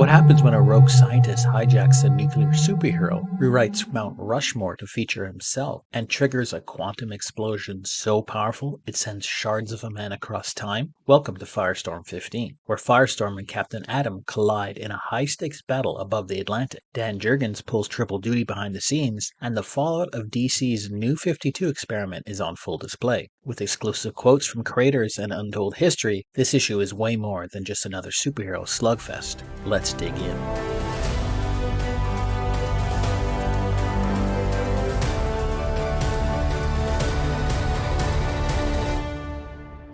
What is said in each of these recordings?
What happens when a rogue scientist hijacks a nuclear superhero, rewrites Mount Rushmore to feature himself, and triggers a quantum explosion so powerful it sends shards of a man across time? Welcome to Firestorm 15, where Firestorm and Captain Atom collide in a high-stakes battle above the Atlantic. Dan Jurgens pulls triple duty behind the scenes, and the fallout of DC's New 52 experiment is on full display. With exclusive quotes from creators and untold history, this issue is way more than just another superhero slugfest. Let's dig in.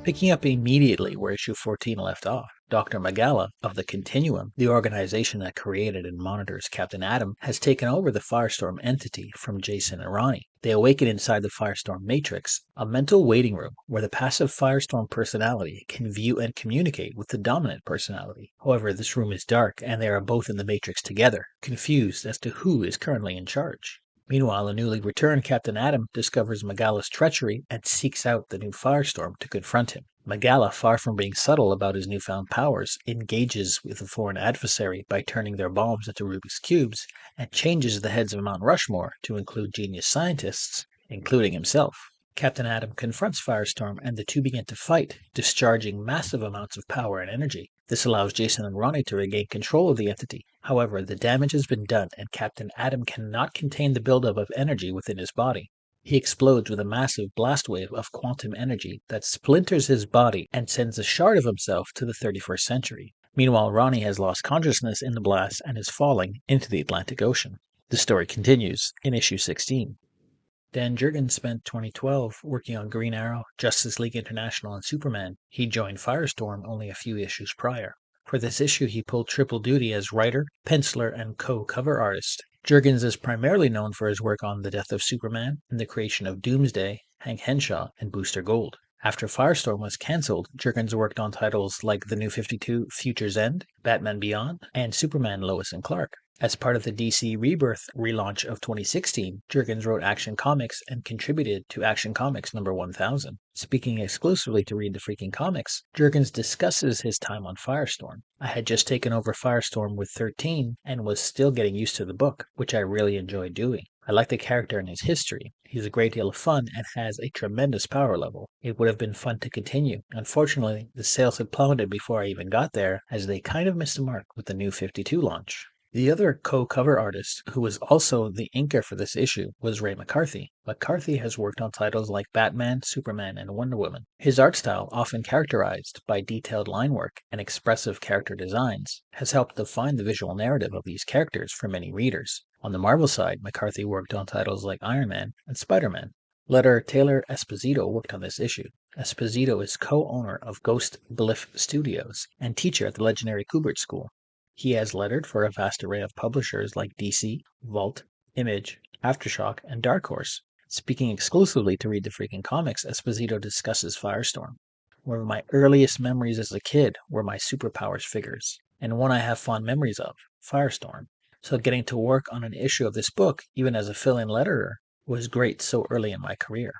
Picking up immediately where issue 14 left off, Dr. Magala of the Continuum, the organization that created and monitors Captain Atom, has taken over the Firestorm entity from Jason and Ronnie. They awaken inside the Firestorm Matrix, a mental waiting room where the passive Firestorm personality can view and communicate with the dominant personality. However, this room is dark and they are both in the Matrix together, confused as to who is currently in charge. Meanwhile, a newly returned Captain Atom discovers Magala's treachery and seeks out the new Firestorm to confront him. Magala, far from being subtle about his newfound powers, engages with a foreign adversary by turning their bombs into Rubik's Cubes and changes the heads of Mount Rushmore to include genius scientists, including himself. Captain Atom confronts Firestorm and the two begin to fight, discharging massive amounts of power and energy. This allows Jason and Ronnie to regain control of the entity. However, the damage has been done and Captain Atom cannot contain the buildup of energy within his body. He explodes with a massive blast wave of quantum energy that splinters his body and sends a shard of himself to the 31st century. Meanwhile, Ronnie has lost consciousness in the blast and is falling into the Atlantic Ocean. The story continues in issue 16. Dan Jurgens spent 2012 working on Green Arrow, Justice League International, and Superman. He joined Firestorm only a few issues prior. For this issue, he pulled triple duty as writer, penciler, and co-cover artist. Jurgens is primarily known for his work on The Death of Superman and the creation of Doomsday, Hank Henshaw, and Booster Gold. After Firestorm was cancelled, Jurgens worked on titles like The New 52, Future's End, Batman Beyond, and Superman Lois and Clark. As part of the DC Rebirth relaunch of 2016, Jurgens wrote Action Comics and contributed to Action Comics number 1000. Speaking exclusively to Read the Freaking Comics, Jurgens discusses his time on Firestorm. I had just taken over Firestorm with 13 and was still getting used to the book, which I really enjoyed doing. I like the character and his history. He's a great deal of fun and has a tremendous power level. It would have been fun to continue. Unfortunately, the sales had plummeted before I even got there, as they kind of missed the mark with the New 52 launch. The other co-cover artist, who was also the inker for this issue, was Ray McCarthy. McCarthy has worked on titles like Batman, Superman, and Wonder Woman. His art style, often characterized by detailed line work and expressive character designs, has helped define the visual narrative of these characters for many readers. On the Marvel side, McCarthy worked on titles like Iron Man and Spider-Man. Letterer Taylor Esposito worked on this issue. Esposito is co-owner of Ghost Glyph Studios and teacher at the legendary Kubert School. He has lettered for a vast array of publishers like DC, Vault, Image, Aftershock, and Dark Horse. Speaking exclusively to Read the Freaking Comics, Esposito discusses Firestorm. One of my earliest memories as a kid were my superpowers figures, and one I have fond memories of, Firestorm. So getting to work on an issue of this book, even as a fill-in letterer, was great so early in my career.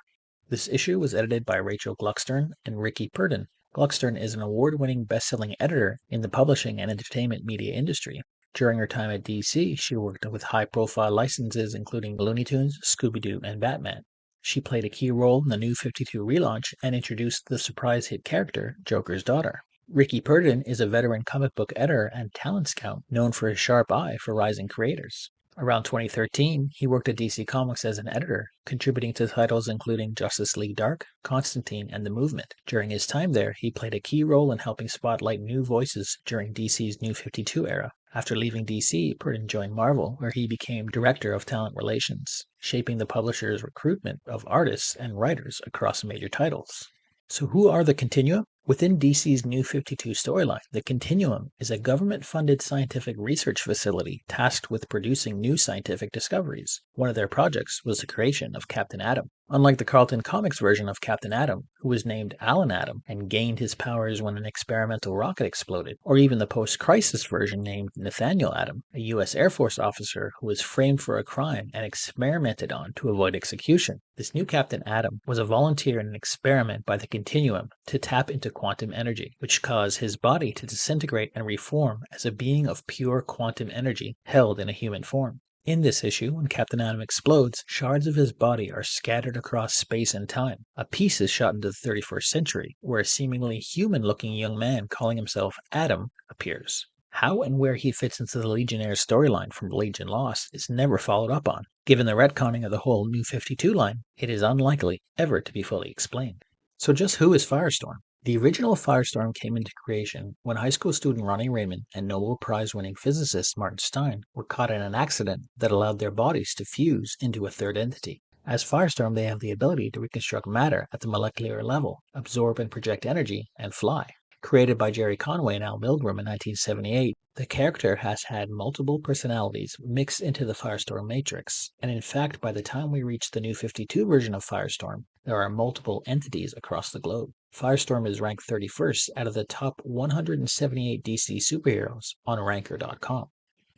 This issue was edited by Rachel Gluckstern and Ricky Purdon. Gluckstern is an award-winning best-selling editor in the publishing and entertainment media industry. During her time at DC, she worked with high-profile licenses including Looney Tunes, Scooby-Doo, and Batman. She played a key role in the New 52 relaunch and introduced the surprise hit character, Joker's daughter. Ricky Purdon is a veteran comic book editor and talent scout known for his sharp eye for rising creators. Around 2013, he worked at DC Comics as an editor, contributing to titles including Justice League Dark, Constantine, and The Movement. During his time there, he played a key role in helping spotlight new voices during DC's New 52 era. After leaving DC, Purdon joined Marvel, where he became Director of Talent Relations, shaping the publisher's recruitment of artists and writers across major titles. So who are the Continuum? Within DC's New 52 storyline, the Continuum is a government-funded scientific research facility tasked with producing new scientific discoveries. One of their projects was the creation of Captain Atom. Unlike the Carlton Comics version of Captain Atom, who was named Alan Atom and gained his powers when an experimental rocket exploded, or even the post-crisis version named Nathaniel Atom, a U.S. Air Force officer who was framed for a crime and experimented on to avoid execution. This new Captain Atom was a volunteer in an experiment by the Continuum to tap into quantum energy, which caused his body to disintegrate and reform as a being of pure quantum energy held in a human form. In this issue, when Captain Atom explodes, shards of his body are scattered across space and time. A piece is shot into the 31st century, where a seemingly human-looking young man calling himself Atom appears. How and where he fits into the Legionnaires storyline from Legion Lost is never followed up on. Given the retconning of the whole New 52 line, it is unlikely ever to be fully explained. So just who is Firestorm? The original Firestorm came into creation when high school student Ronnie Raymond and Nobel Prize-winning physicist Martin Stein were caught in an accident that allowed their bodies to fuse into a third entity. As Firestorm, they have the ability to reconstruct matter at the molecular level, absorb and project energy, and fly. Created by Jerry Conway and Al Milgrom in 1978, the character has had multiple personalities mixed into the Firestorm matrix, and in fact by the time we reach the New 52 version of Firestorm, there are multiple entities across the globe. Firestorm is ranked 31st out of the top 178 DC superheroes on Ranker.com.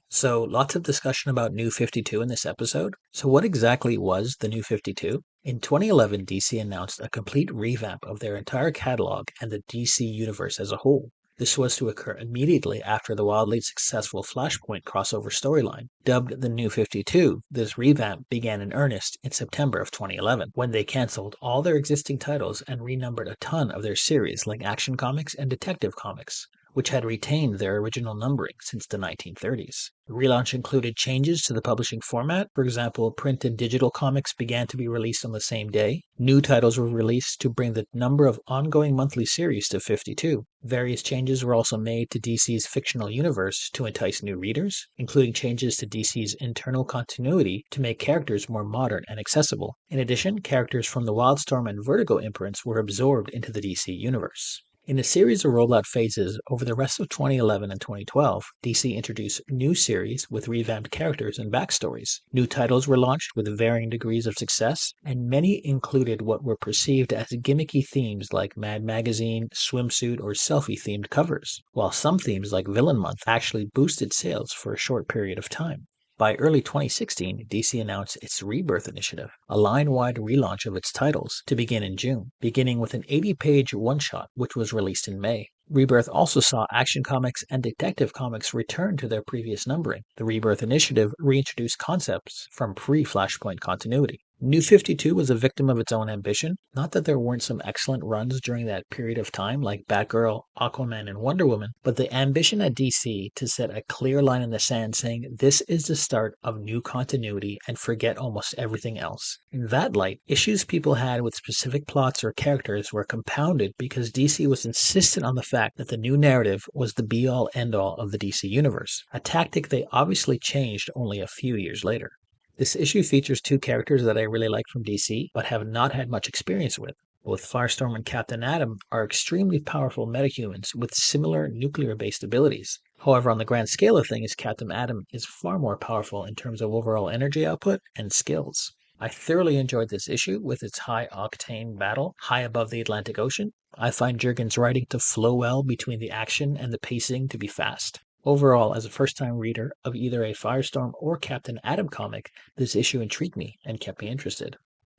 So, lots of discussion about New 52 in this episode. So what exactly was the New 52? In 2011, DC announced a complete revamp of their entire catalog and the DC universe as a whole. This was to occur immediately after the wildly successful Flashpoint crossover storyline. Dubbed the New 52, this revamp began in earnest in September of 2011, when they canceled all their existing titles and renumbered a ton of their series like Action Comics and Detective Comics, which had retained their original numbering since the 1930s. The relaunch included changes to the publishing format. For example, print and digital comics began to be released on the same day. New titles were released to bring the number of ongoing monthly series to 52. Various changes were also made to DC's fictional universe to entice new readers, including changes to DC's internal continuity to make characters more modern and accessible. In addition, characters from the Wildstorm and Vertigo imprints were absorbed into the DC universe. In a series of rollout phases over the rest of 2011 and 2012, DC introduced new series with revamped characters and backstories. New titles were launched with varying degrees of success, and many included what were perceived as gimmicky themes like Mad Magazine, swimsuit, or selfie-themed covers, while some themes like Villain Month actually boosted sales for a short period of time. By early 2016, DC announced its Rebirth initiative, a line-wide relaunch of its titles, to begin in June, beginning with an 80-page one-shot which was released in May. Rebirth also saw Action Comics and Detective Comics return to their previous numbering. The Rebirth initiative reintroduced concepts from pre-Flashpoint continuity. New 52 was a victim of its own ambition. Not that there weren't some excellent runs during that period of time like Batgirl, Aquaman, and Wonder Woman, but the ambition at DC to set a clear line in the sand saying this is the start of new continuity and forget almost everything else. In that light, issues people had with specific plots or characters were compounded because DC was insistent on the fact that the new narrative was the be-all end-all of the DC universe, a tactic they obviously changed only a few years later. This issue features two characters that I really like from DC, but have not had much experience with. Both Firestorm and Captain Atom are extremely powerful metahumans with similar nuclear-based abilities. However, on the grand scale of things, Captain Atom is far more powerful in terms of overall energy output and skills. I thoroughly enjoyed this issue with its high-octane battle high above the Atlantic Ocean. I find Jurgen's writing to flow well between the action and the pacing to be fast. Overall, as a first-time reader of either a Firestorm or Captain Atom comic, this issue intrigued me and kept me interested.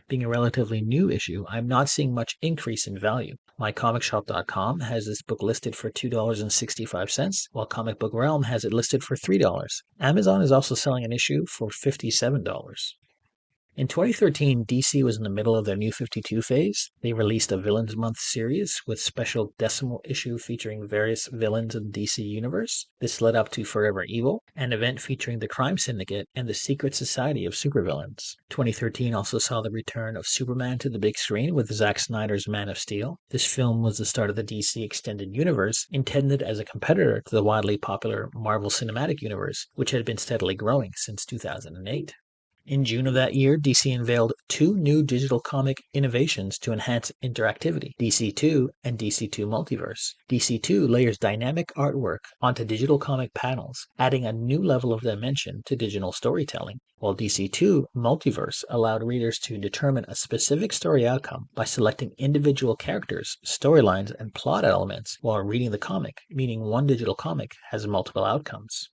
Being a relatively new issue, I'm not seeing much increase in value. MyComicShop.com has this book listed for $2.65, while Comic Book Realm has it listed for $3. Amazon is also selling an issue for $57. In 2013, DC was in the middle of their New 52 phase. They released a Villains Month series with special decimal issue featuring various villains in the DC universe. This led up to Forever Evil, an event featuring the Crime Syndicate and the Secret Society of Supervillains. 2013 also saw the return of Superman to the big screen with Zack Snyder's Man of Steel. This film was the start of the DC Extended Universe, intended as a competitor to the wildly popular Marvel Cinematic Universe, which had been steadily growing since 2008. In June of that year, DC unveiled two new digital comic innovations to enhance interactivity, DC2 and DC2 Multiverse. DC2 layers dynamic artwork onto digital comic panels, adding a new level of dimension to digital storytelling, while DC2 Multiverse allowed readers to determine a specific story outcome by selecting individual characters, storylines, and plot elements while reading the comic, meaning one digital comic has multiple outcomes.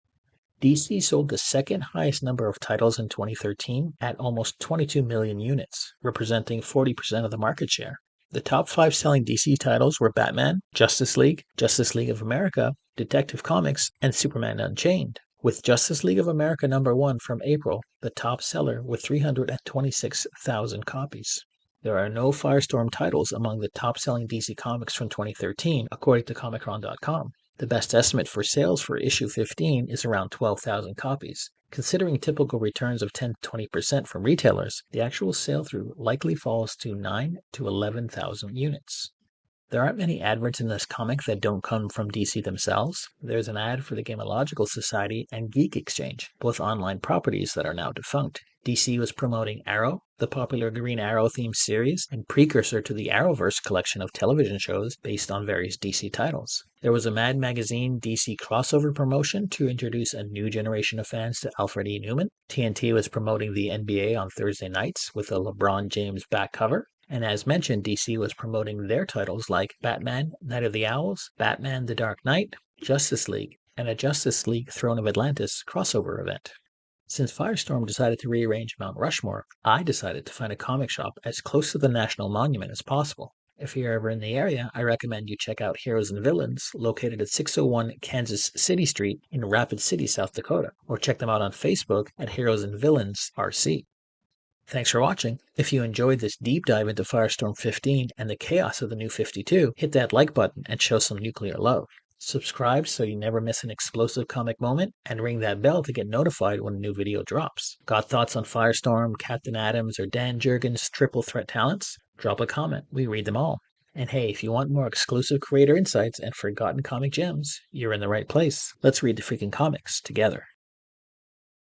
DC sold the second highest number of titles in 2013 at almost 22 million units, representing 40% of the market share. The top 5 selling DC titles were Batman, Justice League of America, Detective Comics, and Superman Unchained, with Justice League of America number 1 from April, the top seller with 326,000 copies. There are no Firestorm titles among the top-selling DC Comics from 2013, according to Comichron.com. The best estimate for sales for issue 15 is around 12,000 copies. Considering typical returns of 10 to 20% from retailers, the actual sale-through likely falls to 9 to 11,000 units. There aren't many adverts in this comic that don't come from DC themselves. There's an ad for the Gamological Society and Geek Exchange, both online properties that are now defunct. DC was promoting Arrow, the popular Green Arrow themed series and precursor to the Arrowverse collection of television shows based on various DC titles. There was a Mad Magazine DC crossover promotion to introduce a new generation of fans to Alfred E. Newman. TNT was promoting the NBA on Thursday nights with a LeBron James back cover. And as mentioned, DC was promoting their titles like Batman, Night of the Owls, Batman the Dark Knight, Justice League, and a Justice League Throne of Atlantis crossover event. Since Firestorm decided to rearrange Mount Rushmore, I decided to find a comic shop as close to the National Monument as possible. If you're ever in the area, I recommend you check out Heroes and Villains, located at 601 Kansas City Street in Rapid City, South Dakota, or check them out on Facebook at Heroes and Villains RC. Thanks for watching. If you enjoyed this deep dive into Firestorm 15 and the chaos of the new 52, hit that like button and show some nuclear love. Subscribe so you never miss an explosive comic moment, and ring that bell to get notified when a new video drops. Got thoughts on Firestorm, Captain Adams, or Dan Jurgens' triple threat talents? Drop a comment. We read them all. And hey, if you want more exclusive creator insights and forgotten comic gems, you're in the right place. Let's read the freaking comics together.